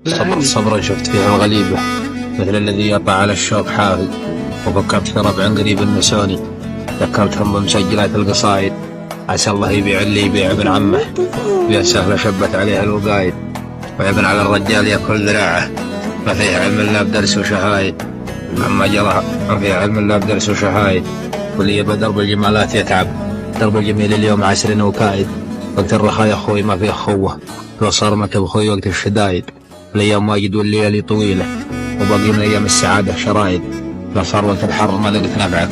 صبرا شفت فيها الغليبة، مثل الذي يقع على الشوق حافظ. وفكرت في ربع قريب النسوني، ذكرتهم بمسجلات القصايد. عسى الله يبيع اللي يبيع ابن عمه، يا سهلة شبت عليها الوقايد. ويبن على الرجال يأكل ذراعه، ما فيها علم الله بدرس وشهايد. أما جرى ما فيها علم الله بدرس وشهايد. واللي يبى درب الجمالات يتعب، درب الجميل اليوم عسر وكايد. وقت الرخاء يا أخوي ما في أخوة، لو صار مكب أخوي وقت الشدايد. الأيام واجد والليالي طويلة، وباقي من أيام السعادة شرايد. لو صار وقت الحر ما لقيت نفعك،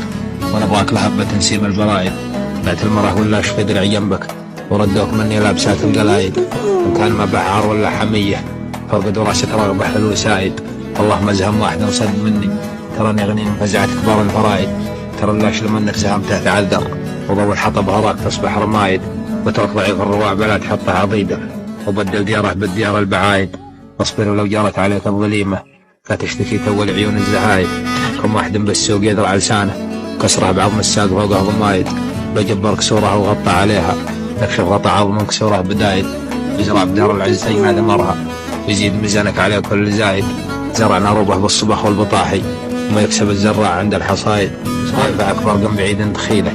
ونبغاك لهبة تنسيم البرايد. بعت المراه ولا شفي درع جنبك، وردوك مني لابسات القلايد. إن كان ما بعار ولا حمية، فرقد راسك رغبة حلو سايد. والله مزهم واحد انصد مني، تراني غني من فزعة كبار الفرايد. ترى اللاش لما انك سهمته تعذر، وضو الحطب هراك تصبح رمايد. وترك ضعيف الرواع بلا تحطه عضيدة، وبدل دياره بالديار البعايد. واصبر لو جارت عليك الظليمة، لا تشتكي تول عيون الزهايد. كم واحد بالسوق يدرع لسانه، كسره بعظم الساق فوقه ضمايد. لو جبر كسوره وغطى عليها، تكشف غطى عظم كسوره بدايد. يزرع بدار العز أجمع دمرها، يزيد ميزانك عليه كل زايد. زرعنا ربه بالصبح والبطاحي، وما يكسب الزراع عند الحصايد. ما ينفع أكبر قم بعيد دخيله،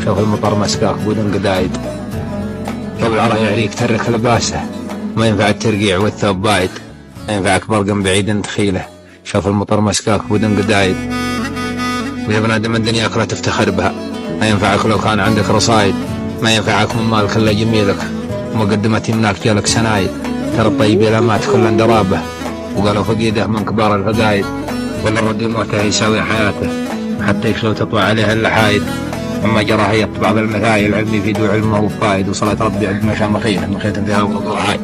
شوف المطر مسكاك بدون قدايد. لو العرى يعريك ترك لباسه، ما ينفع الترقيع والثوب بايد. ما ينفع أكبر قم بعيد دخيله، شوف المطر مسكاك بدون قدايد. ويا ابن آدم الدنيا لا تفتخر بها، ما ينفعك لو كان عندك رصايد. ما ينفعك من مالك إلا جميلك، ومقدمة يمناك جالك سنايد. ترى الطيب لا مات كل درابه، وقالوا فقيده من كبار الفقايد. ولا الرد موته يساوي حياته، حتى يشلو تطوى عليها اللحايد. أما جرى هي بعض المثايل، علمي في دو علمه وفايد. وصلاة ربي عند مشامخيه مخية فيها وضوء عايد.